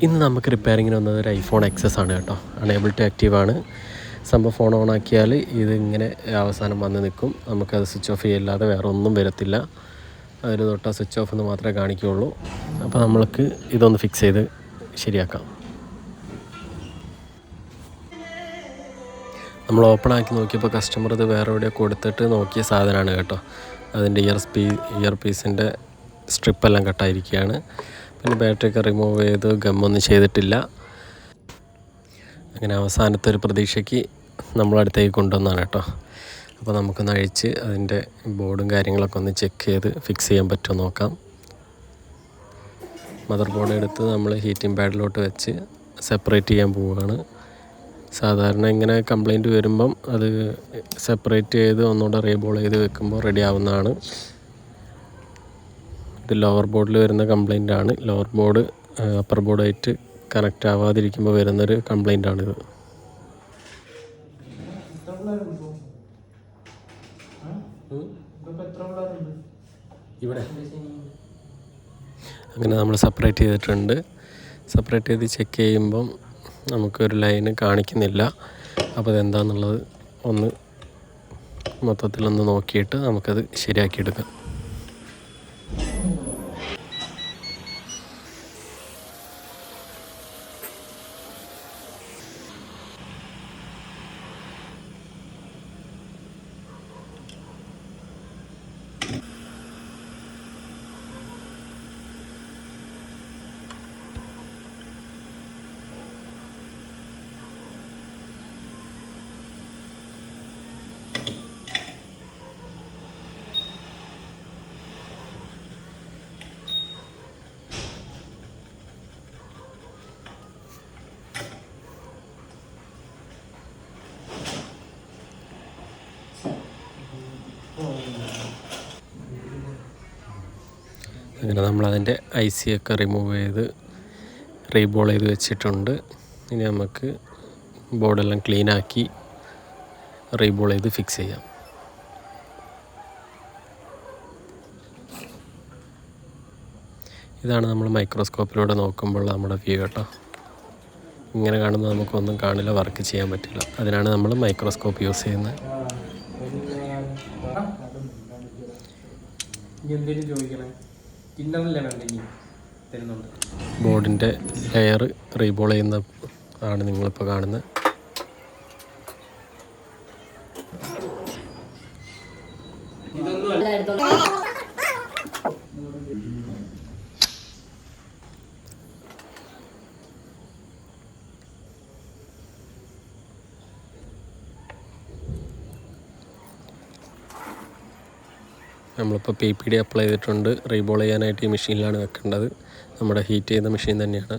ഇന്ന് നമുക്ക് റിപ്പയറിങ്ങിന് വന്നത് ഒരു ഐഫോൺ എക്സസ് ആണ് കേട്ടോ. അണേബിൾ ടു ആക്റ്റീവ് ആണ് സംഭവം. ഫോൺ ഓൺ ആക്കിയാൽ ഇതിങ്ങനെ അവസാനം വന്ന് നിൽക്കും. നമുക്കത് സ്വിച്ച് ഓഫ് ചെയ്യല്ലാതെ വേറെ ഒന്നും വരത്തില്ല. അതിൽ തൊട്ടാൽ സ്വിച്ച് ഓഫ് എന്ന് മാത്രമേ കാണിക്കുകയുള്ളൂ. അപ്പോൾ നമ്മൾക്ക് ഇതൊന്ന് ഫിക്സ് ചെയ്ത് ശരിയാക്കാം. നമ്മൾ ഓപ്പൺ ആക്കി നോക്കിയപ്പോൾ കസ്റ്റമർ ഇത് വേറെ എവിടെയോ കൊടുത്തിട്ട് നോക്കിയ സാധനമാണ് കേട്ടോ. അതിൻ്റെ ഇയർ പീസിൻ്റെ സ്ട്രിപ്പെല്ലാം കട്ടായിരിക്കുകയാണ്. പിന്നെ ബാറ്ററിയൊക്കെ റിമൂവ് ചെയ്ത് ഗമ്മൊന്നും ചെയ്തിട്ടില്ല. അങ്ങനെ അവസാനത്തെ ഒരു പ്രതീക്ഷയ്ക്ക് നമ്മളടുത്തേക്ക് കൊണ്ടുവന്നാണ് കേട്ടോ. അപ്പോൾ നമുക്കൊന്ന് അഴിച്ച് അതിൻ്റെ ബോർഡും കാര്യങ്ങളൊക്കെ ഒന്ന് ചെക്ക് ചെയ്ത് ഫിക്സ് ചെയ്യാൻ പറ്റുമോ നോക്കാം. മദർ ബോർഡ് എടുത്ത് നമ്മൾ ഹീറ്റിംഗ് പാഡിലോട്ട് വെച്ച് സെപ്പറേറ്റ് ചെയ്യാൻ പോവുകയാണ്. സാധാരണ ഇങ്ങനെ കംപ്ലൈൻറ്റ് വരുമ്പം അത് സെപ്പറേറ്റ് ചെയ്ത് ഒന്നുകൂടെ റീബോൾ ചെയ്ത് വെക്കുമ്പോൾ റെഡി ആവുന്നതാണ്. ഇത് ലോവർ ബോർഡിൽ വരുന്ന കംപ്ലൈൻ്റ് ആണ്. ലോവർ ബോർഡ് അപ്പർ ബോർഡായിട്ട് കണക്റ്റ് ആവാതിരിക്കുമ്പോൾ വരുന്നൊരു കംപ്ലൈൻ്റ് ആണിത്. ഇവിടെ അങ്ങനെ നമ്മൾ സെപ്പറേറ്റ് ചെയ്തിട്ടുണ്ട്. സെപ്പറേറ്റ് ചെയ്ത് ചെക്ക് ചെയ്യുമ്പം നമുക്കൊരു ലൈന് കാണിക്കുന്നില്ല. അപ്പോൾ അതെന്താണെന്നുള്ളത് ഒന്ന് മൊത്തത്തിലൊന്ന് നോക്കിയിട്ട് നമുക്കത് ശരിയാക്കിയെടുക്കാം. അങ്ങനെ നമ്മളതിൻ്റെ IC ഒക്കെ റിമൂവ് ചെയ്ത് റീബോൾ ചെയ്ത് വെച്ചിട്ടുണ്ട്. ഇനി നമുക്ക് ബോർഡെല്ലാം ക്ലീനാക്കി റീബോൾ ചെയ്ത് ഫിക്സ് ചെയ്യാം. ഇതാണ് നമ്മൾ മൈക്രോസ്കോപ്പിലൂടെ നോക്കുമ്പോൾ നമ്മുടെ വ്യൂ കേട്ടോ. ഇങ്ങനെ കാണുമ്പോൾ നമുക്കൊന്നും കാണില്ല, വർക്ക് ചെയ്യാൻ പറ്റില്ല. അതിനാണ് നമ്മൾ മൈക്രോസ്കോപ്പ് യൂസ് ചെയ്യുന്നത്. ബോർഡിൻ്റെ ലെയർ റീബോൾ ചെയ്യുന്ന ആണ് നിങ്ങളിപ്പോൾ കാണുന്നത്. നമ്മളിപ്പോൾ PPD അപ്ലൈ ചെയ്തിട്ടുണ്ട്. റീബോൾ ചെയ്യാനായിട്ട് ഈ മെഷീനിലാണ് വെക്കേണ്ടത്. നമ്മുടെ ഹീറ്റ് ചെയ്യുന്ന മെഷീൻ തന്നെയാണ്.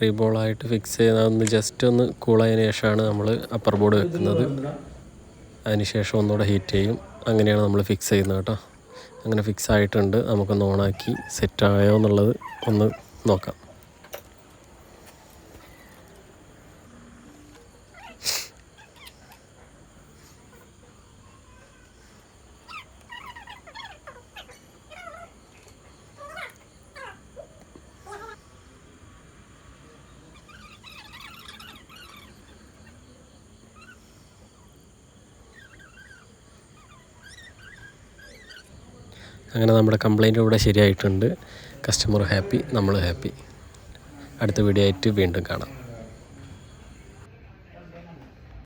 റീബോളായിട്ട് ഫിക്സ് ചെയ്തൊന്ന് ജസ്റ്റ് ഒന്ന് കൂളായതിനു ശേഷമാണ് നമ്മൾ അപ്പർ ബോർഡ് വെക്കുന്നത്. അതിനുശേഷം ഒന്നുകൂടെ ഹീറ്റ് ചെയ്യും. അങ്ങനെയാണ് നമ്മൾ ഫിക്സ് ചെയ്യുന്നത് കേട്ടോ. അങ്ങനെ ഫിക്സ് ആയിട്ടുണ്ട്. നമുക്കൊന്ന് ഓണാക്കി സെറ്റായോ എന്നുള്ളത് ഒന്ന് നോക്കാം. അങ്ങനെ നമ്മുടെ കംപ്ലൈൻറ്റ് ഇവിടെ ശരിയായിട്ടുണ്ട്. കസ്റ്റമർ ഹാപ്പി, നമ്മൾ ഹാപ്പി. അടുത്ത വീഡിയോ ആയിട്ട് വീണ്ടും കാണാം.